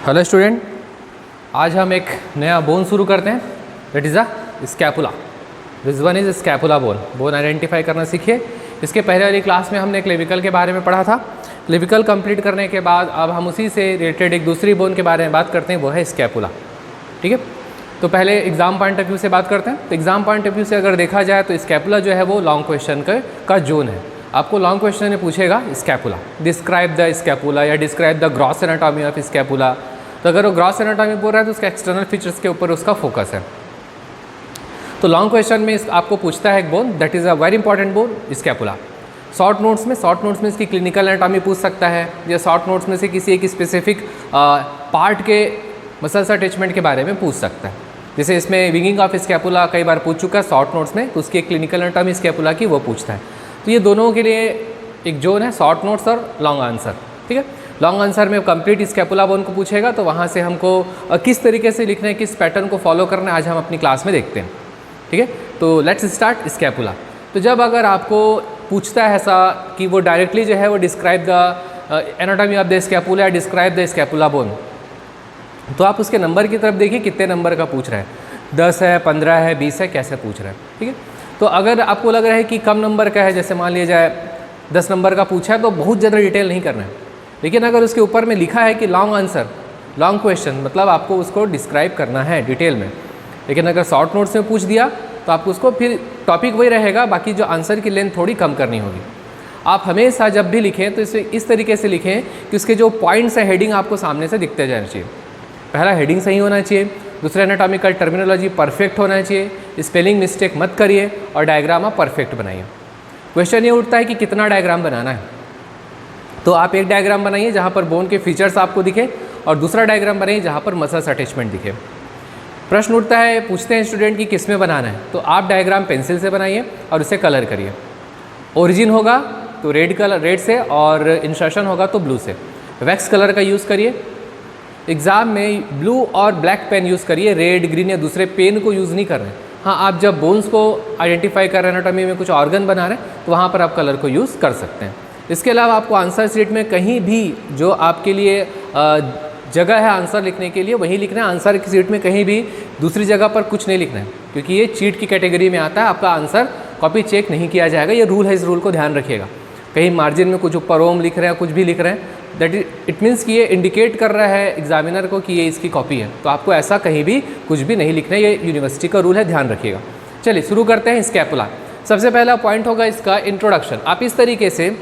Hello student, आज हम एक नया बोन शुरू करते हैं। That is a scapula. This one is scapula bone identify करना सीखिए। इसके पहले वाली क्लास में हमने क्लेविकल के बारे में पढ़ा था। क्लेविकल कंप्लीट करने के बाद अब हम उसी से रिलेटेड एक दूसरी बोन के बारे में बात करते हैं, वो है स्कैपुला। ठीक है, तो पहले एग्जाम पॉइंट ऑफ व्यू से बात करते हैं। तो एग्जाम पॉइंट ऑफ व्यू से अगर देखा जाए तो स्कैपुला जो है वो लॉन्ग क्वेश्चन का जोन है। आपको लॉन्ग क्वेश्चन में पूछेगा स्कैपुला, डिस्क्राइब द स्कैपुला या describe the gross anatomy of scapula. तो अगर वो ग्रॉस एनाटॉमी बोल रहा है तो उसका एक्सटर्नल फीचर्स के ऊपर उसका फोकस है। तो लॉन्ग क्वेश्चन में आपको पूछता है एक bone, that is a very important bone, scapula. Short notes में इसकी क्लिनिकल एनाटॉमी पूछ सकता है, या शॉर्ट नोट्स में से किसी एक स्पेसिफिक पार्ट के मसल्स अटैचमेंट के बारे में पूछ सकता है। जैसे इसमें विंगिंग ऑफ स्कैपुला कई बार पूछ चुका है शॉर्ट नोट्स में, तो उसकी क्लिनिकल एनाटॉमी स्कैपुला की वो पूछता है। तो ये दोनों के लिए एक जोन है, शॉर्ट नोट्स और लॉन्ग आंसर। ठीक है, लॉन्ग आंसर में कंप्लीट स्कैपुला बोन को पूछेगा, तो वहाँ से हमको किस तरीके से लिखना है, किस पैटर्न को फॉलो करना है, आज हम अपनी क्लास में देखते हैं। ठीक है, तो लेट्स स्टार्ट स्कैपुला। तो जब अगर आपको पूछता है ऐसा कि वो डायरेक्टली जो है वो describe the anatomy of the scapula या डिस्क्राइब द स्कैपुला बोन, तो आप उसके नंबर की तरफ देखिए कितने नंबर का पूछ रहा है, 10 है, 15 है, 20 है, कैसे पूछ रहा है। ठीक है, तो अगर आपको लग रहा है कि कम नंबर का है, जैसे मान लिया जाए 10 नंबर का पूछा है, तो बहुत ज़्यादा डिटेल नहीं करना है। लेकिन अगर उसके ऊपर में लिखा है कि लॉन्ग आंसर, लॉन्ग क्वेश्चन, मतलब आपको उसको डिस्क्राइब करना है डिटेल में। लेकिन अगर शॉर्ट नोट्स में पूछ दिया तो आपको उसको फिर टॉपिक वही रहेगा, बाकी जो आंसर की लेंथ थोड़ी कम करनी होगी। आप हमेशा जब भी लिखें तो इसे इस तरीके से लिखें कि उसके जो पॉइंट्स हैं, हेडिंग आपको सामने से दिखते जाना चाहिए। पहला हेडिंग सही होना चाहिए, दूसरा एनाटॉमिकल टर्मिनोलॉजी परफेक्ट होना चाहिए, स्पेलिंग मिस्टेक मत करिए, और डायग्राम आप परफेक्ट बनाइए। क्वेश्चन ये उठता है कि कितना डायग्राम बनाना है, तो आप एक डायग्राम बनाइए जहाँ पर बोन के फीचर्स आपको दिखे, और दूसरा डायग्राम बनाइए जहाँ पर मसल्स अटैचमेंट दिखे। प्रश्न उठता है, पूछते हैं स्टूडेंट कि किस में बनाना है, तो आप डायग्राम पेंसिल से बनाइए और उसे कलर करिए। ओरिजिन होगा तो रेड से, और इंसर्शन होगा तो ब्लू से। वैक्स कलर का यूज़ करिए। एग्ज़ाम में ब्लू और ब्लैक पेन यूज़ करिए, रेड, ग्रीन या दूसरे पेन को यूज़ नहीं कर रहे हैं। हाँ, आप जब बोन्स को आइडेंटिफाई कर रहे हैं, एनाटॉमी में कुछ ऑर्गन बना रहे हैं, तो वहाँ पर आप कलर को यूज़ कर सकते हैं। इसके अलावा आपको आंसर शीट में कहीं भी जो आपके लिए जगह है आंसर लिखने के लिए वहीं लिखना है। आंसर की सीट में कहीं भी दूसरी जगह पर कुछ नहीं लिखना है, क्योंकि ये चीट की कैटेगरी में आता है। आपका आंसर कॉपी चेक नहीं किया जाएगा, ये रूल है, इस रूल को ध्यान रखिएगा। कहीं मार्जिन में कुछ ऊपर ओम लिख रहे हैं, कुछ भी लिख रहे हैं, दैट इट मीन्स कि ये इंडिकेट कर रहा है एग्जामिनर को कि ये इसकी कॉपी है। तो आपको ऐसा कहीं भी कुछ भी नहीं लिखना है, ये यूनिवर्सिटी का रूल है, ध्यान रखिएगा। चलिए शुरू करते हैं स्कैपुला। सबसे पहला पॉइंट होगा इसका इंट्रोडक्शन। आप इस तरीके से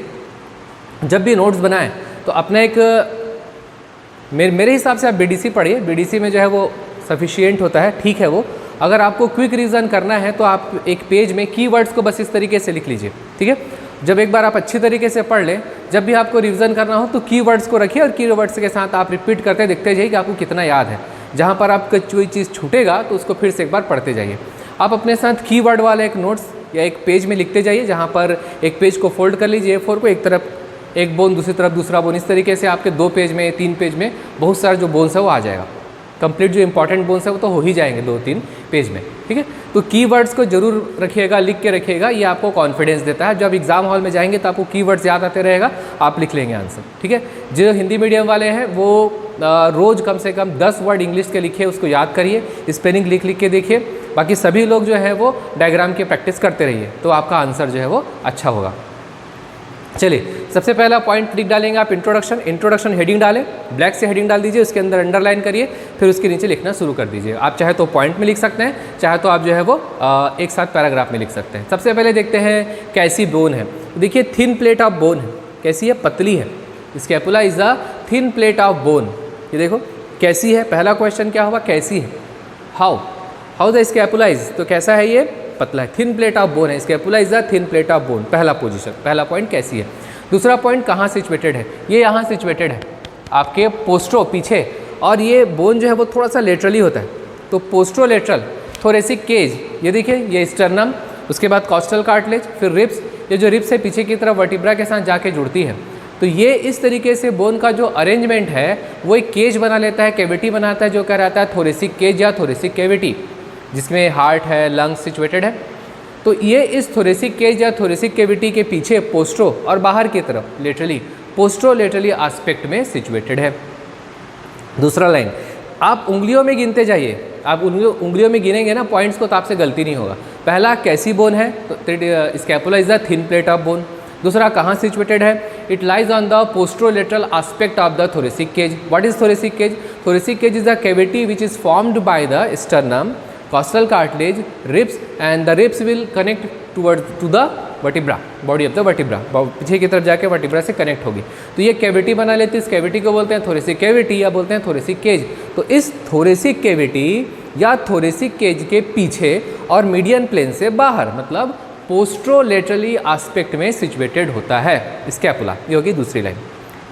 जब भी नोट्स बनाएं तो अपना एक मेरे हिसाब से आप बीडीसी पढ़िए। बीडीसी में जो है वो सफिशिएंट होता है, ठीक है वो। अगर आपको क्विक रिवीजन करना है तो आप एक पेज में कीवर्ड्स को बस इस तरीके से लिख लीजिए। ठीक है, जब एक बार आप अच्छी तरीके से पढ़ लें, जब भी आपको रिवीजन करना हो तो कीवर्ड्स को रखिए, और कीवर्ड्स के साथ आप रिपीट करते देखते जाइए कि आपको कितना याद है। जहाँ पर आपका कोई चीज़ छूटेगा तो उसको फिर से एक बार पढ़ते जाइए। आप अपने साथ कीवर्ड वाला एक नोट्स या एक पेज में लिखते जाइए, जहाँ पर एक पेज को फोल्ड कर लीजिए, A4 को, एक तरफ एक बोन, दूसरी तरफ दूसरा बोन। इस तरीके से आपके 2 पेज में, 3 पेज में बहुत सारे जो बोन्स है वो आ जाएगा। कंप्लीट जो इंपॉर्टेंट बोन्स है वो तो हो ही जाएंगे 2-3 पेज में। ठीक है, तो कीवर्ड्स को जरूर रखिएगा, लिख के रखिएगा, ये आपको कॉन्फिडेंस देता है। जब एग्जाम हॉल में जाएंगे तो आपको कीवर्ड्स याद आते रहेगा, आप लिख लेंगे आंसर। ठीक है, जो हिंदी मीडियम वाले हैं वो रोज़ कम से कम 10 वर्ड इंग्लिश के लिखिए, उसको याद करिए, स्पेलिंग लिख के देखिए। बाकी सभी लोग जो है वो डायग्राम की प्रैक्टिस करते रहिए, तो आपका आंसर जो है वो अच्छा होगा। चलिए, सबसे पहला पॉइंट लिख डालेंगे आप इंट्रोडक्शन हेडिंग डालें, ब्लैक से हेडिंग डाल दीजिए, उसके अंदर अंडरलाइन करिए, फिर उसके नीचे लिखना शुरू कर दीजिए। आप चाहे तो पॉइंट में लिख सकते हैं, चाहे तो आप जो है वो एक साथ पैराग्राफ में लिख सकते हैं। सबसे पहले देखते हैं कैसी बोन है। देखिए, थिन प्लेट ऑफ बोन है। कैसी है? पतली है। Scapula is a thin plate of bone. ये देखो कैसी है, पहला क्वेश्चन क्या हुआ, कैसी है। हाउ द स्कैपुला इज, तो कैसा है ये, पतला है। थिन प्लेट ऑफ बोन है, scapula is a thin plate of bone. पहला पोजीशन, पहला पॉइंट कैसी है। दूसरा पॉइंट कहाँ सिचुएटेड है, ये यहाँ सिचुएटेड है आपके पोस्ट्रो पीछे, और ये बोन जो है वो थोड़ा सा लेटरली होता है। तो पोस्ट्रो लेटरल थोरेसिक केज, ये देखिए, ये स्टर्नम, उसके बाद कॉस्टल कार्टिलेज, फिर रिब्स, ये जो रिब्स है पीछे की तरफ वर्टिब्रा के साथ जाके जुड़ती है। तो ये इस तरीके से बोन का जो अरेंजमेंट है वो एक केज बना लेता है, कैविटी बनाता है, जो क्या रहता है थोरेसिक केज या थोरेसिक कैविटी, जिसमें हार्ट है, लंग्स सिचुएटेड है। तो ये इस थोरेसिक केज या थोरेसिक कैविटी के पीछे पोस्ट्रो और बाहर की तरफ लेटरली पोस्ट्रो लेटरली एस्पेक्ट में सिचुएटेड है। दूसरा लाइन, आप उंगलियों में गिनते जाइए, आप उंगलियों में गिनेंगे ना पॉइंट्स को तो आपसे गलती नहीं होगा। पहला कैसी बोन है, तो scapula is the thin plate of bone. दूसरा कहाँ सिचुएटेड है, it lies on the posterolateral aspect of the thoracic cage. What is thoracic cage? Thoracic cage is the cavity which is formed by the sternum, costal cartilage, ribs, and the ribs will connect to the vertebra, body of the vertebra, पीछे की तरफ जाके vertebra से connect होगी। तो ये cavity बना लेती है, इस कैविटी को बोलते हैं थोरेसिक कैविटी या बोलते हैं थोरेसिक केज। तो इस थोरेसिक कैविटी या थोरेसिक केज के पीछे और मीडियन प्लेन से बाहर, मतलब पोस्ट्रोलेटरली आस्पेक्ट में सिचुएटेड होता है स्कैपुला। ये होगी दूसरी लाइन।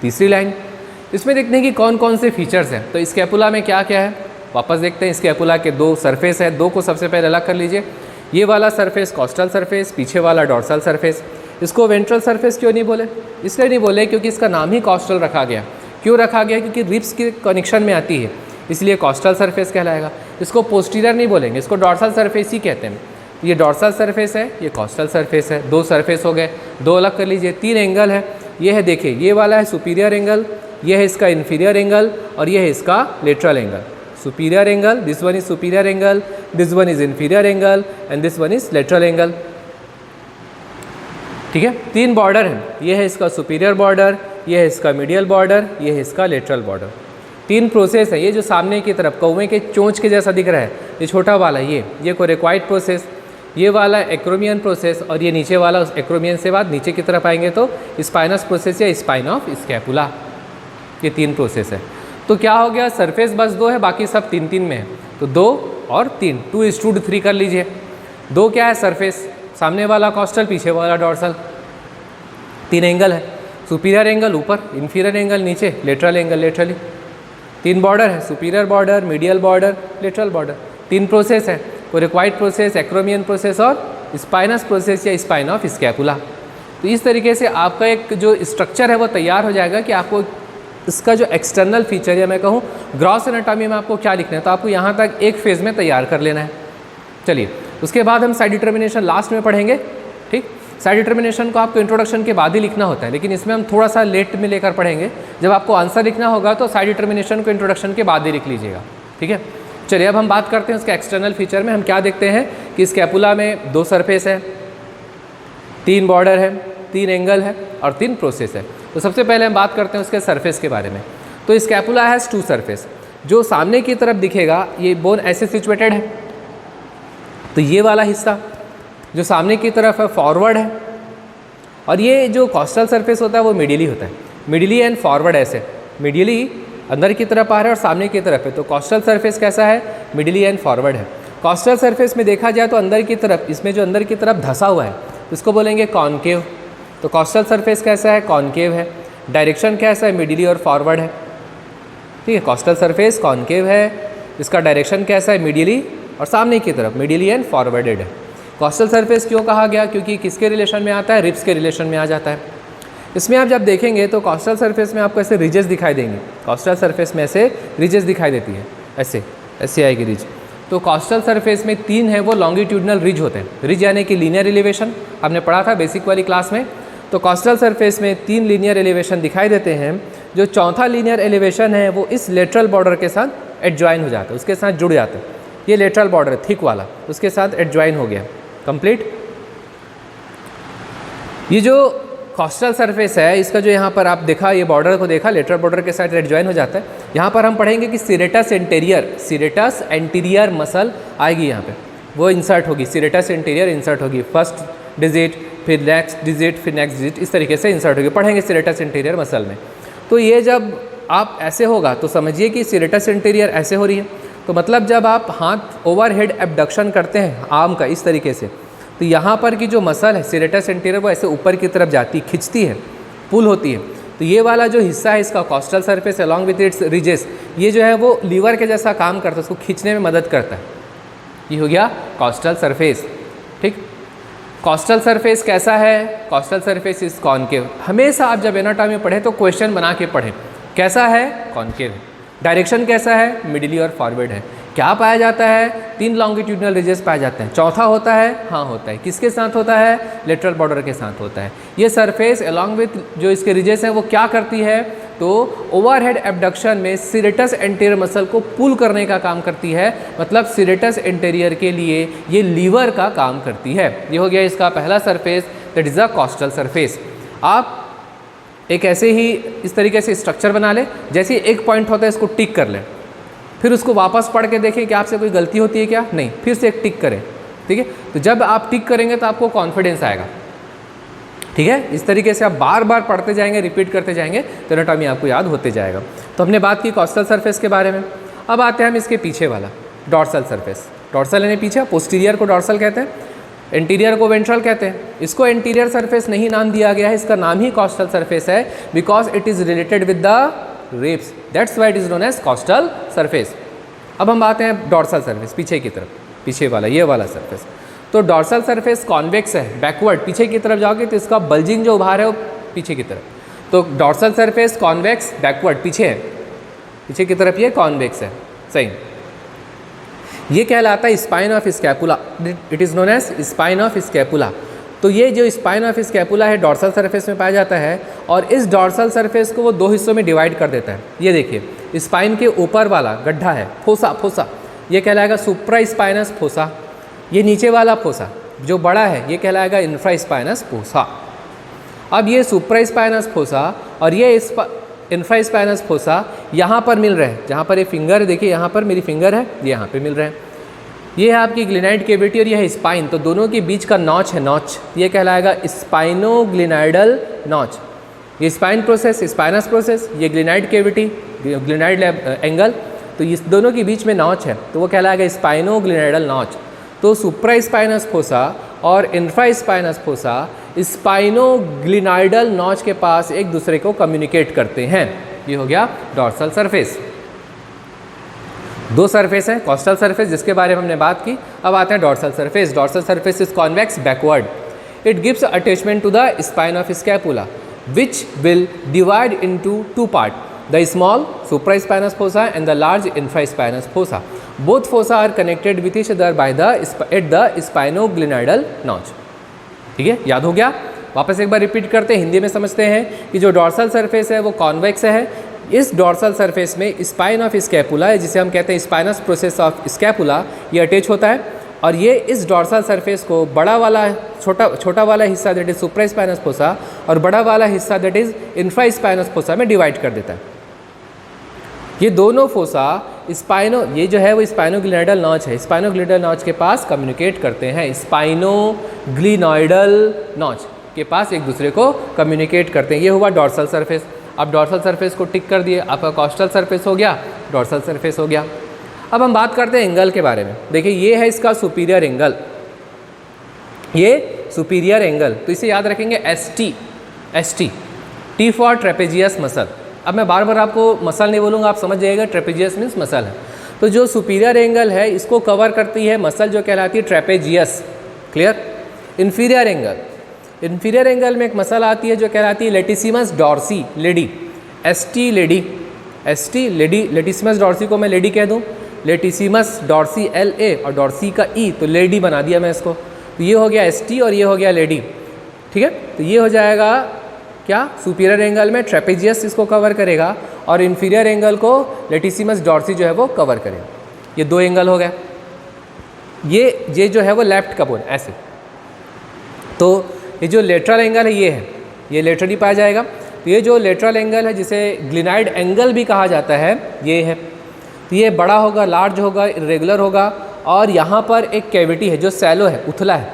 तीसरी लाइन, इसमें देखते हैं कि कौन कौन से फीचर्स हैं। तो स्कैपुला में क्या क्या है, वापस देखते हैं। स्कैपुला के दो सरफेस है, दो को सबसे पहले अलग कर लीजिए। ये वाला सरफेस कॉस्टल सरफेस, पीछे वाला डॉर्सल सरफेस। इसको वेंट्रल सरफेस क्यों नहीं बोले? इसलिए नहीं बोले क्योंकि इसका नाम ही कॉस्टल रखा गया। क्यों रखा गया? क्योंकि रिब्स के कनेक्शन में आती है, इसलिए कॉस्टल सरफेस कहलाएगा। इसको पोस्टीरियर नहीं बोलेंगे, इसको डॉर्सल सरफेस ही कहते हैं। ये डॉर्सल सरफेस है, ये कॉस्टल सरफेस है। दो सरफेस हो गए, दो अलग कर लीजिए। तीन एंगल है, ये है देखिए, ये वाला है सुपीरियर एंगल, ये है इसका इन्फीरियर एंगल, और ये है इसका lateral angle. Superior angle, this one is superior angle, this one is inferior angle, and this one is lateral angle. ठीक है, तीन बॉर्डर हैं, ये है इसका सुपीरियर बॉर्डर, ये है इसका मीडियल बॉर्डर, ये है इसका लेटरल बॉर्डर। तीन प्रोसेस है। ये जो सामने की तरफ कौवे के चोंच के जैसा दिख रहा है, ये छोटा वाला, ये कोरेक्वाइड प्रोसेस, ये वाला एक्रोमियन प्रोसेस, और ये नीचे वाला एक्रोमियन से बाद नीचे की तरफ आएंगे तो स्पाइनस प्रोसेस या स्पाइन ऑफ स्कैपुला। ये तीन प्रोसेस है। तो क्या हो गया, सरफेस बस दो है, बाकी सब तीन तीन में है। तो 2 और 3, 2:3 कर लीजिए। 2 क्या है, सरफेस, सामने वाला कॉस्टल, पीछे वाला डॉर्सल। 3 एंगल है, सुपीरियर एंगल ऊपर, इन्फीरियर एंगल नीचे, लेटरल एंगल लेटरली। 3 बॉर्डर है, superior border, medial border, lateral border. 3 process है, कोरेक्वाइड प्रोसेस, एक्रोमियन प्रोसेस और स्पाइनस प्रोसेस या स्पाइन ऑफ स्कैपुला। तो इस तरीके से आपका एक जो स्ट्रक्चर है वो तैयार हो जाएगा कि आपको इसका जो एक्सटर्नल फीचर या मैं कहूँ ग्रॉस एनाटॉमी में आपको क्या लिखना है, तो आपको यहाँ तक एक फेज़ में तैयार कर लेना है। चलिए, उसके बाद हम साइड डिटर्मिनेशन लास्ट में पढ़ेंगे। ठीक, साइड डिटर्मिनेशन को आपको इंट्रोडक्शन के बाद ही लिखना होता है, लेकिन इसमें हम थोड़ा सा लेट में लेकर पढ़ेंगे। जब आपको आंसर लिखना होगा तो साइड डिटर्मिनेशन को इंट्रोडक्शन के बाद ही लिख लीजिएगा। ठीक है, चलिए अब हम बात करते हैं उसके एक्सटर्नल फीचर में। हम क्या देखते हैं कि स्कैपुला में 2 सरफेस है, 3 बॉर्डर है, 3 एंगल है और 3 प्रोसेस है। तो सबसे पहले हम बात करते हैं उसके सरफेस के बारे में। तो स्कैपुला हैज़ 2 सरफेस। जो सामने की तरफ दिखेगा, ये बोन ऐसे सिचुएटेड है, तो ये वाला हिस्सा जो सामने की तरफ है फॉरवर्ड है, और ये जो कॉस्टल सरफेस होता है वो मिडियली होता है। मिडियली एंड फॉरवर्ड ऐसे, मिडियली अंदर की तरफ आ रहा है और सामने की तरफ है। तो कॉस्टल सरफेस कैसा है, मिडियली एंड फॉरवर्ड है। कॉस्टल सरफेस में देखा जाए तो अंदर की तरफ, इसमें जो अंदर की तरफ धंसा हुआ है इसको बोलेंगे कॉनकेव। तो कॉस्टल सरफेस कैसा है, कॉनकेव है। डायरेक्शन कैसा है, मिडियली और फॉरवर्ड है। ठीक है, कॉस्टल सरफेस कॉनकेव है, इसका डायरेक्शन कैसा है, मिडियली और सामने की तरफ मिडियली एंड फॉरवर्डेड है। कॉस्टल सरफेस क्यों कहा गया, क्योंकि किसके रिलेशन में आता है, रिब्स के रिलेशन में आ जाता है। इसमें आप जब देखेंगे तो कॉस्टल सरफेस में आपको ऐसे रिजेस दिखाई देंगे। कॉस्टल सरफेस में ऐसे रिजेस दिखाई देती है, ऐसे ऐसे आएगी रिज। तो कॉस्टल सरफेस में 3 है वो लॉन्गिट्यूडनल रिज होते हैं। रिज यानी कि लीनियर एलिवेशन, हमने पढ़ा था बेसिक वाली क्लास में। तो कॉस्टल सरफेस में 3 लीनियर एलिवेशन दिखाई देते हैं। जो चौथा लीनियर एलिवेशन है वो इस लेटरल बॉर्डर के साथ एडजॉइन हो जाता है, उसके साथ जुड़ जाता है। ये लेटरल बॉर्डर है थिक वाला, उसके साथ एडजॉइन हो गया कंप्लीट। ये जो कॉस्टल सरफेस है, इसका जो यहाँ पर आप देखा, ये बॉर्डर को देखा, लेटरल बॉर्डर के साथ एडजॉइन हो जाता है। यहाँ पर हम पढ़ेंगे कि सीरेटस एंटीरियर मसल आएगी यहाँ पे, वो इंसर्ट होगी। सीरेटस एंटीरियर इंसर्ट होगी, फर्स्ट डिजिट, फिर नेक्स्ट डिजिट, फिर नेक्स्ट डिजिट, इस तरीके से इंसर्ट होगी। पढ़ेंगे सीरेटस एंटीरियर मसल में। तो ये जब आप ऐसे होगा तो समझिए कि सीरेटस एंटीरियर ऐसे हो रही है। तो मतलब जब आप हाथ ओवरहेड एबडक्शन करते हैं आर्म का इस तरीके से, तो यहाँ पर की जो मसल है सीरेटस एंटीरियर वो ऐसे ऊपर की तरफ जाती, खिंचती है, पुल होती है। तो ये वाला जो हिस्सा है इसका costal surface along with its ridges, ये जो है वो लीवर के जैसा काम करता है, उसको खींचने में मदद करता है। ये हो गया कॉस्टल सरफेस। ठीक, कॉस्टल सरफेस कैसा है, कॉस्टल सरफेस इज कॉनकेव। हमेशा आप जब एनाटॉमी पढ़ें तो क्वेश्चन बना के पढ़ें, कैसा है, कॉनकेव। डायरेक्शन कैसा है, मिडिली और फॉरवर्ड है। क्या पाया जाता है, 3 लॉन्गिट्यूडनल रिजेस पाए जाते हैं। चौथा होता है, हाँ होता है, किसके साथ होता है, लेटरल बॉर्डर के साथ होता है। ये सरफेस अलॉन्ग विथ जो इसके रिजेस हैं वो क्या करती है, तो ओवरहेड एब्डक्शन में सीरेटस एंटीरियर मसल को पुल करने का काम करती है, मतलब सीरेटस एंटीरियर के लिए ये लीवर का काम करती है। ये हो गया इसका पहला surface, that is a costal surface. आप एक ऐसे ही इस तरीके से स्ट्रक्चर बना लें, जैसे एक पॉइंट होता है इसको टिक कर लें, फिर उसको वापस पढ़ के देखें कि आपसे कोई गलती होती है क्या, नहीं, फिर से एक टिक करें, ठीक है। तो जब आप टिक करेंगे तो आपको कॉन्फिडेंस आएगा, ठीक है। इस तरीके से आप बार बार पढ़ते जाएंगे, रिपीट करते जाएंगे तो एनाटॉमी आपको याद होते जाएगा। तो हमने बात की कॉस्टल सरफेस के बारे में। अब आते हैं हम इसके पीछे वाला डॉर्सल सरफेस। डॉर्सल यानी पीछे, पोस्टीरियर को डॉर्सल कहते हैं, एंटीरियर को वेंट्रल कहते हैं। इसको एंटीरियर सरफेस नहीं नाम दिया गया है, इसका नाम ही कॉस्टल सरफेस है, because it is related with the ribs, that's why it is known as costal surface. अब हम आते हैं डॉर्सल सरफेस, पीछे की तरफ, पीछे वाला ये वाला सरफेस। तो डॉर्सल सरफेस कॉन्वेक्स है, बैकवर्ड, पीछे की तरफ जाओगे तो इसका बल्जिंग जो उभार है वो पीछे की तरफ। तो डॉर्सल सरफेस कॉन्वेक्स, बैकवर्ड, पीछे है, पीछे की तरफ ये कॉन्वेक्स है, सही। ये कहलाता है spine of scapula, it is known as spine of scapula. तो ये जो स्पाइन ऑफ स्कैपुला है डॉर्सल सरफेस में पाया जाता है, और इस डॉर्सल सरफेस को वो दो हिस्सों में डिवाइड कर देता है। ये देखिए, स्पाइन के ऊपर वाला गड्ढा है, फोसा, फोसा, ये कहलाएगा सुप्रा स्पाइनस फोसा। ये नीचे वाला फोसा जो बड़ा है ये कहलाएगा इंफ्रा स्पाइनस फोसा। अब ये सुप्रा स्पाइनस फोसा और ये इंफ्रा स्पाइनस फोसा यहाँ पर मिल रहे हैं, जहाँ पर ये फिंगर देखिए, यहाँ पर मेरी फिंगर है, ये यहाँ पे मिल रहे हैं। ये है आपकी ग्लिनाइड कैविटी और ये है स्पाइन, तो दोनों के बीच का नॉच है, नॉच, ये कहलाएगा स्पाइनोग्लिनाइडल नॉच। ये स्पाइन प्रोसेस, स्पाइनस प्रोसेस, ये ग्लिनाइड कैविटी, ग्लिनाइड एंगल, तो इस दोनों के बीच में नॉच है, तो वो कहलाएगा स्पाइनोग्लिनाइडल नॉच। तो सुप्रा स्पाइनस फोसा और इंफ्रा स्पाइनस फोसा स्पाइनोग्लिनाइडल नॉच के पास एक दूसरे को कम्युनिकेट करते हैं। ये हो गया डॉर्सल सरफेस। दो सरफेस है, कॉस्टल सरफेस जिसके बारे में हमने बात की। अब आते हैं dorsal surface. Dorsal surface is convex backward, it gives attachment to the spine of scapula which will divide into two parts, the small supraspinous fossa and the large infraspinous fossa. Both fossa are connected with each other by the at the spinoglenoidal notch. ठीक है, याद हो गया? वापस एक बार repeat करते हैं, हिंदी में समझते हैं कि जो डॉर्सल सरफेस है वो कॉन्वेक्स है। इस डॉर्सल सरफेस में स्पाइन ऑफ स्कैपुला है, जिसे हम कहते हैं स्पाइनस प्रोसेस ऑफ स्कैपुला, ये अटैच होता है, और ये इस डॉर्सल सरफेस को बड़ा वाला छोटा वाला हिस्सा दैट इज सुप्रास्पाइनस फोसा और बड़ा वाला हिस्सा दैट इज इंफ्रास्पाइनस फोसा में डिवाइड कर देता है। ये दोनों फोसा ये जो है वो स्पाइनोग्लिनोइडल नॉच है, स्पाइनोग्लिनोइडल नॉच के पास कम्युनिकेट करते हैं, स्पाइनोग्लिनोइडल नॉच के पास एक दूसरे को कम्युनिकेट करते हैं। ये हुआ डॉर्सल सरफेस। अब डॉर्सल सरफेस को टिक कर दिए, आपका कॉस्टल सरफेस हो गया, डॉर्सल सरफेस हो गया। अब हम बात करते हैं एंगल के बारे में। देखिए ये है इसका सुपीरियर एंगल, ये सुपीरियर एंगल, तो इसे याद रखेंगे S T for trapezius muscle. अब मैं बार बार आपको मसल नहीं बोलूँगा, आप समझ जाइएगा, ट्रेपेजियस मीन्स मसल है। तो जो सुपीरियर एंगल है इसको कवर करती है मसल जो कहलाती है ट्रेपेजियस, क्लियर। इन्फीरियर एंगल में एक मसल आती है जो कहलाती है latissimus dorsi lady, S T lady, latissimus dorsi को मैं लेडी कह दूँ, लेटिसिमस डॉर्सी LA और डॉर्सी का E, तो लेडी बना दिया मैं इसको। तो ये हो गया ST और ये हो गया लेडी, ठीक है। तो ये हो जाएगा क्या, सुपीरियर एंगल में ट्रेपेजियस इसको कवर करेगा और इन्फीरियर एंगल को लेटिसिमस डॉर्सी जो है वो कवर करेगा। ये दो एंगल हो गए। ये जो है वो लेफ्ट का बोन ऐसे। तो ये जो लेटरल एंगल है ये है, ये लेटरली पाया जाएगा। तो ये जो लेटरल एंगल है जिसे ग्लिनाइड एंगल भी कहा जाता है, ये है। तो ये बड़ा होगा, लार्ज होगा, इरेगुलर होगा, और यहाँ पर एक कैविटी है जो सैलो है, उथला है,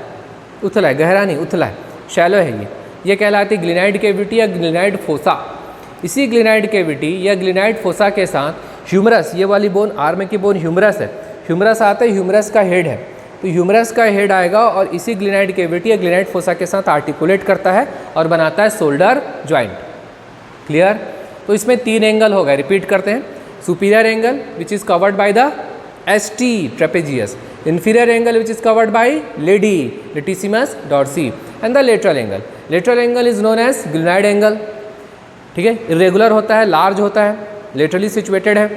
गहरा नहीं, उथला है, शैलो है। ये कहलाती है ग्लिनाइड कैविटी या ग्लिनाइड फोसा। इसी ग्लिनाइड कैविटी या ग्लिनाइड फोसा के साथ ह्यूमरस, ये वाली बोन आर्म की बोन ह्यूमरस है, ह्यूमरस आता है, ह्यूमरस का हेड है, तो ह्यूमरस का हेड आएगा और इसी ग्लिनाइड कैविटी या ग्लिनाइड फोसा के साथ आर्टिकुलेट करता है और बनाता है शोल्डर जॉइंट, क्लियर। तो इसमें तीन एंगल होगा, रिपीट करते हैं। Superior angle which is covered by the ST trapezius, inferior angle which is covered by latissimus dorsi, and the lateral angle. Lateral angle is known as glenoid angle, ठीक है। irregular होता है, large होता है, laterally situated है।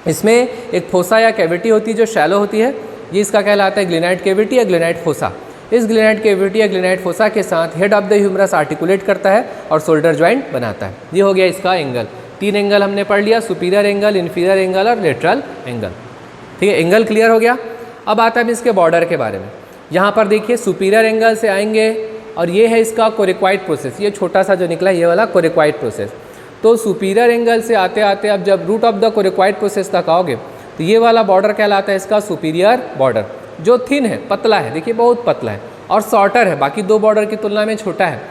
इसमें एक fossa या कैविटी होती है जो शैलो होती है, ये इसका कहलाता है ग्लिनाइड कैविटी या ग्लिनाइड फोसा। इस ग्लेनाइड कैविटी या ग्लेनाइड फोसा के साथ head of the humerus articulate करता है और शोल्डर जॉइंट बनाता है। ये हो गया इसका एंगल। 3 एंगल हमने पढ़ लिया, सुपीरियर एंगल, इन्फीरियर एंगल और लेटरल एंगल। ठीक है, एंगल क्लियर हो गया। अब आता है इसके बॉर्डर के बारे में। यहाँ पर देखिए सुपीरियर एंगल से आएंगे और ये है इसका कोरिक्वाइड प्रोसेस। ये छोटा सा जो निकला ये वाला कोरिक्वाइड प्रोसेस। तो सुपीरियर एंगल से आते आते अब जब root of the coracoid process तक आओगे तो ये वाला बॉर्डर कहलाता है इसका सुपीरियर बॉर्डर, जो थिन है, पतला है, देखिए बहुत पतला है और शॉर्टर है, बाकी 2 बॉर्डर की तुलना में छोटा है।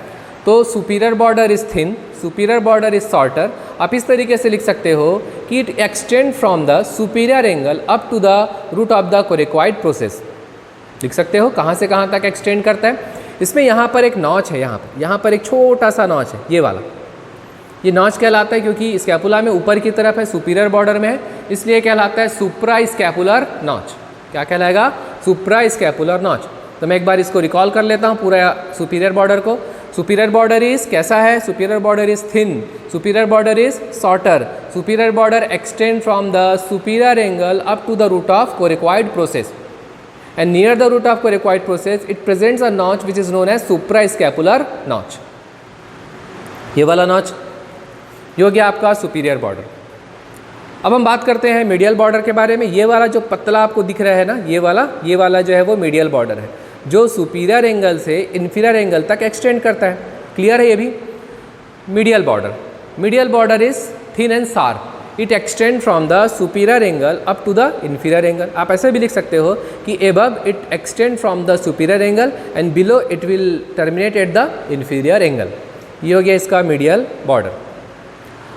तो superior border is thin, superior border is shorter. आप इस तरीके से लिख सकते हो कि it extend from the superior angle up to the root of the coracoid process. लिख सकते हो कहाँ से कहाँ तक एक्सटेंड करता है। इसमें यहाँ पर एक नॉच है, यहाँ पर एक छोटा सा नॉच है, ये वाला। ये नॉच कहलाता है क्योंकि स्कैपुला में ऊपर की तरफ है, सुपीरियर बॉर्डर में है, इसलिए कहलाता है सुप्रा स्कैपुलर नॉच। क्या कहलाएगा? सुप्रा स्कैपुलर नॉच। तो मैं एक बार इसको रिकॉल कर लेता हूँ पूरा सुपीरियर बॉर्डर को। सुपीरियर बॉर्डर इज कैसा है? Superior border is thin, superior border is shorter, superior border extend from the superior angle up to the root of coracoid process and near the root of coracoid process it presents a notch which is known as suprascapular notch। ये वाला notch ये हो गया आपका superior border. अब हम बात करते हैं मीडियल बॉर्डर के बारे में। ये वाला जो पतला आपको दिख रहा है ना, ये वाला जो है वो मीडियल बॉर्डर है, जो सुपीरियर एंगल से इन्फीरियर एंगल तक एक्सटेंड करता है। क्लियर है ये भी? Medial border is thin and sharp, it extend from the superior angle up to the inferior angle. आप ऐसे भी लिख सकते हो कि above it extend from the superior angle and below it will terminate at the inferior angle. ये हो गया इसका मीडियल बॉर्डर।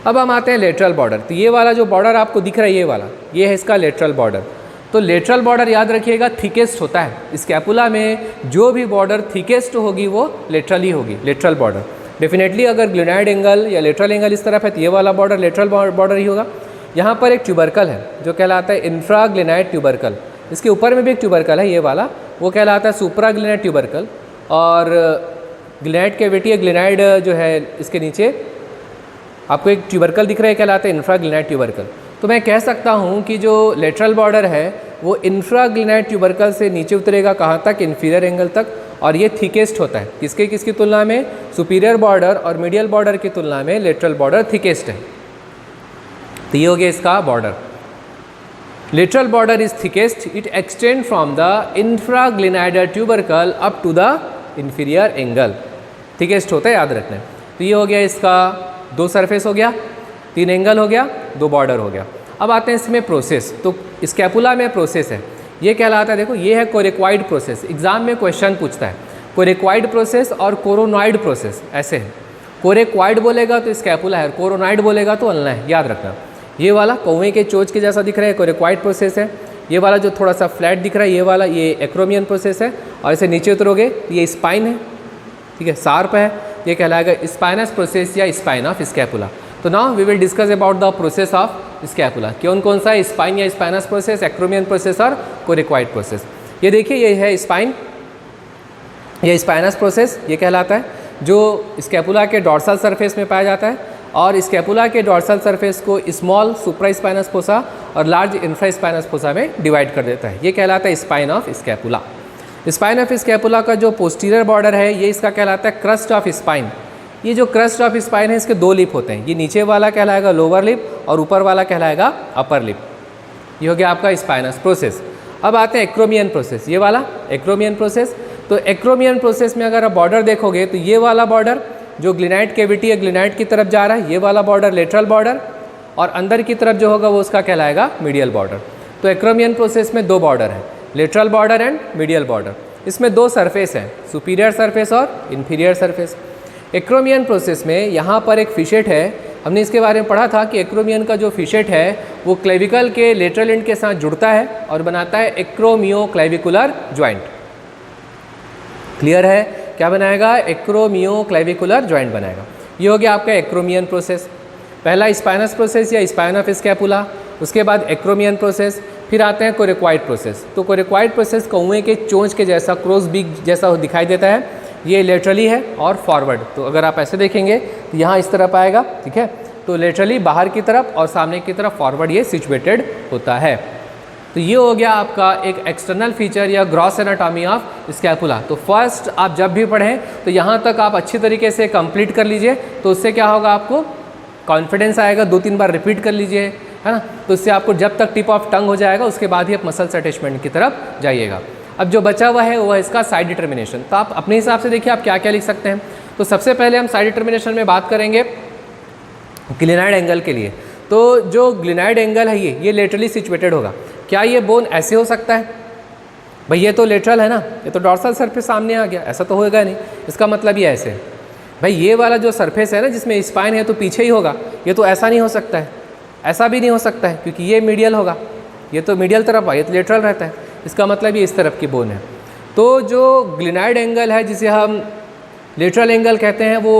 अब हम आते हैं लेटरल बॉर्डर। तो ये वाला जो बॉर्डर आपको दिख रहा है ये है इसका लेटरल बॉर्डर। तो लेटरल बॉर्डर याद रखिएगा थिकेस्ट होता है। स्कैपुला में जो भी बॉर्डर थिकेस्ट होगी वो लेटरल ही होगी, लेटरल बॉर्डर। डेफिनेटली अगर ग्लेनाइड एंगल या लेटरल एंगल इस तरफ है तो ये वाला बॉर्डर लेटरल बॉर्डर ही होगा। यहाँ पर एक ट्यूबरकल है जो कहलाता है इंफ्राग्लेनाइड ट्यूबरकल। इसके ऊपर में भी एक ट्यूबरकल है, ये वाला, वो कहलाता है सुप्राग्लेनाइड ट्यूबरकल। और ग्लेनाइड कैविटी या ग्लेनाइड जो है इसके नीचे आपको एक ट्यूबरकल दिख रहा है, कहलाता है इंफ्राग्लेनाइड ट्यूबरकल। तो मैं कह सकता हूँ कि जो लेटरल बॉर्डर है वो इंफ्राग्लेनाइड ट्यूबरकल से नीचे उतरेगा कहाँ तक? इन्फीरियर एंगल तक। और ये थिकेस्ट होता है किसकी तुलना में? सुपीरियर बॉर्डर और मीडियल बॉर्डर की तुलना में लेटरल बॉर्डर थिकेस्ट है। तो ये हो गया इसका border. Lateral border is thickest, it extend from the infraglenoidal tubercle up to the inferior angle. Thickest होता है, याद रखना है। तो ये हो गया इसका 2 सरफेस हो गया, 3 एंगल हो गया, 2 बॉर्डर हो गया। अब आते हैं इसमें प्रोसेस। तो स्कैपुला में प्रोसेस है, ये कहलाता है, देखो ये है कोरिक्वाइड प्रोसेस। एग्जाम में क्वेश्चन पूछता है कोरिक्वाइड प्रोसेस और कोरोनॉइड प्रोसेस, ऐसे है। कोरिक्वाइड बोलेगा तो स्कैपुला है, कोरोनॉइड बोलेगा तो अल्ना है, याद रखना। ये वाला कौवे के चोंच के जैसा दिख रहा है, कोरिक्वाइड प्रोसेस है। ये वाला जो थोड़ा सा फ्लैट दिख रहा है, ये वाला ये एक्रोमियन प्रोसेस है। और इसे नीचे उतरोगे तो ये स्पाइन है, ठीक है, शार्प है, ये कहलाएगा स्पाइनस प्रोसेस या स्पाइन ऑफ स्कैपुला। तो now we will discuss about the process of scapula. कौन सा है? स्पाइन या स्पाइनस प्रोसेस, एक्रोमियन प्रोसेस और कोरिक्वाइड प्रोसेस। ये देखिए ये है स्पाइन, ये स्पाइनस प्रोसेस ये कहलाता है, जो स्कैपुला के डॉर्सल सरफेस में पाया जाता है। और स्कैपुला के डॉर्सल सरफेस को स्मॉल सुप्रा स्पाइनस फोसा और लार्ज इंफ्रा स्पाइनस फोसा में डिवाइड कर देता है। ये कहलाता है spine of scapula. Spine of scapula का जो पोस्टीरियर बॉर्डर है ये इसका कहलाता है क्रस्ट ऑफ स्पाइन। ये जो क्रस्ट ऑफ स्पाइन है इसके 2 लिप होते हैं, ये नीचे वाला कहलाएगा लोअर लिप और ऊपर वाला कहलाएगा अपर लिप। ये हो गया आपका स्पाइनस प्रोसेस। अब आते हैं एक्रोमियन प्रोसेस, ये वाला एक्रोमियन प्रोसेस। तो एक्रोमियन प्रोसेस में अगर आप बॉर्डर देखोगे तो ये वाला बॉर्डर जो ग्लेनाइड कैविटी या ग्लेनाइड की तरफ जा रहा है, ये वाला बॉर्डर लेटरल बॉर्डर, और अंदर की तरफ जो होगा वो उसका कहलाएगा मीडियल बॉर्डर। तो एक्रोमियन प्रोसेस में 2 बॉर्डर है, lateral border and medial border. इसमें 2 सरफेस हैं, सुपीरियर सरफेस और इन्फीरियर सरफेस। एक्रोमियन प्रोसेस में यहाँ पर एक फिशेट है, हमने इसके बारे में पढ़ा था कि एक्रोमियन का जो फिशेट है वो क्लेविकल के लेटरल एंड के साथ जुड़ता है और बनाता है एक्रोमियो क्लेविकुलर ज्वाइंट। क्लियर है? क्या बनाएगा? एक्रोमियो क्लेविकुलर ज्वाइंट बनाएगा। ये हो गया आपका एक्रोमियन प्रोसेस। पहला स्पाइनस प्रोसेस या स्पाइन ऑफ स्कैपुला, उसके बाद एक्रोमियन प्रोसेस, फिर आते हैं कोरिक्वाइड प्रोसेस। तो कोरिक्वाइड प्रोसेस कौवे के चोंच के जैसा, क्रॉस बीक जैसा दिखाई देता है। ये लेटरली है और फॉरवर्ड। तो अगर आप ऐसे देखेंगे तो यहाँ इस तरफ आएगा, ठीक है। तो लेटरली बाहर की तरफ और सामने की तरफ फॉरवर्ड ये सिचुएटेड होता है। तो ये हो गया आपका एक एक्सटर्नल फीचर या ग्रॉस एनाटॉमी ऑफ स्कैपुला। तो फर्स्ट आप जब भी पढ़ें तो यहाँ तक आप अच्छी तरीके से कंप्लीट कर लीजिए, तो उससे क्या होगा, आपको कॉन्फिडेंस आएगा। 2-3 बार रिपीट कर लीजिए, है ना, तो इससे आपको जब तक टिप ऑफ टंग हो जाएगा उसके बाद ही आप मसल्स अटैचमेंट की तरफ जाइएगा। अब जो बचा हुआ है वो है इसका साइड डिटर्मिनेशन। तो आप अपने हिसाब से देखिए आप क्या क्या लिख सकते हैं। तो सबसे पहले हम साइड डिटर्मिनेशन में बात करेंगे ग्लिनाइड एंगल के लिए। तो जो ग्लिनाइड एंगल है ये लेटरली सिचुएटेड होगा। क्या ये बोन ऐसे हो सकता है? भाई ये तो लेटरल है ना, ये तो डॉर्सल सरफेस सामने आ गया, ऐसा तो होएगा नहीं। इसका मतलब ये ऐसे, भाई ये वाला जो सरफेस है ना जिसमें स्पाइन है तो पीछे ही होगा, ये तो ऐसा नहीं हो सकता है, ऐसा भी नहीं हो सकता है क्योंकि ये मीडियल होगा, ये तो मीडियल तरफ ये तो लेटरल रहता है। इसका मतलब ये इस तरफ की बोन है। तो जो ग्लिनाइड एंगल है जिसे हम लेटरल एंगल कहते हैं वो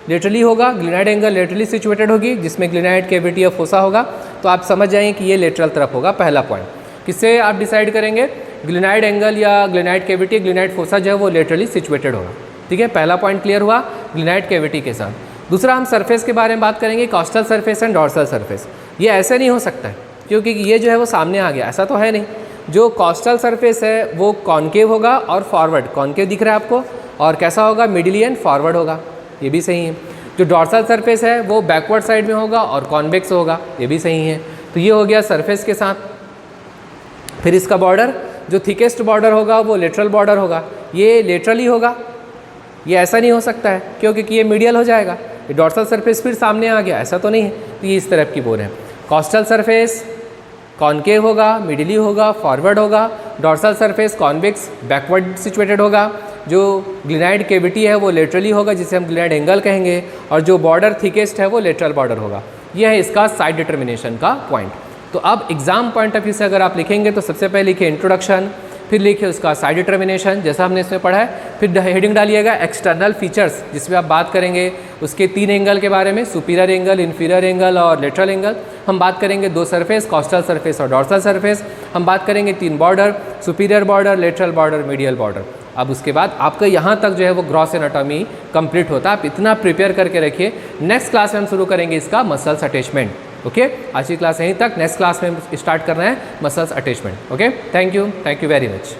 लेटरली होगा। ग्लिनाइड एंगल लेटरली सिचुएटेड होगी जिसमें ग्लिनाइड कैविटी या फोसा होगा। तो आप समझ जाएं कि ये लेटरल तरफ होगा। पहला पॉइंट किससे आप डिसाइड करेंगे? ग्लिनाइड एंगल या ग्लिनाइड कैविटी, ग्लिनाइड फोसा जो है वो लेटरली सिचुएटेड होगा। ठीक है, पहला पॉइंट क्लियर हुआ ग्लिनाइड कैविटी के साथ। दूसरा हम सरफेस के बारे में बात करेंगे, costal surface and dorsal surface. ये ऐसे नहीं हो सकता है क्योंकि ये जो है वो सामने आ गया, ऐसा तो है नहीं। जो कॉस्टल सरफेस है वो कॉनकेव होगा और फॉरवर्ड, कॉनकेव दिख रहा है आपको, और कैसा होगा, मिडिली एंड फॉरवर्ड होगा, ये भी सही है। जो डॉर्सल सरफेस है वो बैकवर्ड साइड में होगा और कॉन्वेक्स होगा, ये भी सही है। तो ये हो गया सरफेस के साथ। फिर इसका बॉर्डर, जो थिकेस्ट बॉर्डर होगा वो लेटरल बॉर्डर होगा, ये लेटरली होगा, ये ऐसा नहीं हो सकता है क्योंकि ये मीडियल हो जाएगा। ये डॉर्सल सरफेस फिर सामने आ गया, ऐसा तो नहीं है। तो ये इस तरफ की बोन है। कॉस्टल सरफेस कॉनकेव होगा, मिडिली होगा, फॉरवर्ड होगा। Dorsal surface convex backward situated होगा। जो ग्लिनाइड कैविटी है वो लेटरली होगा जिसे हम ग्लिनाइड एंगल कहेंगे, और जो बॉर्डर थिकेस्ट है वो लेटरल बॉर्डर होगा। यह है इसका साइड डिटर्मिनेशन का पॉइंट। तो अब एग्जाम पॉइंट ऑफ व्यू से अगर आप लिखेंगे तो सबसे पहले लिखिए इंट्रोडक्शन, फिर लिखिए उसका साइड डिटर्मिनेशन जैसा हमने इसमें पढ़ा है, फिर हेडिंग डालिएगा एक्सटर्नल फीचर्स जिसमें आप बात करेंगे उसके 3 एंगल के बारे में, सुपीरियर एंगल, इन्फीरियर एंगल और लेटरल एंगल। हम बात करेंगे 2 सरफेस, कॉस्टल सरफेस और डॉर्सल सरफेस। हम बात करेंगे 3 border, superior border, lateral border, medial border. अब उसके बाद आपका यहाँ तक जो है वो ग्रॉस एनाटॉमी कंप्लीट होता है। आप इतना प्रिपेयर करके रखिए। नेक्स्ट क्लास में हम शुरू करेंगे इसका मसल्स अटैचमेंट। ओके, आज की क्लास यहीं तक। नेक्स्ट क्लास में स्टार्ट करना है muscles attachment. Okay, thank you very much.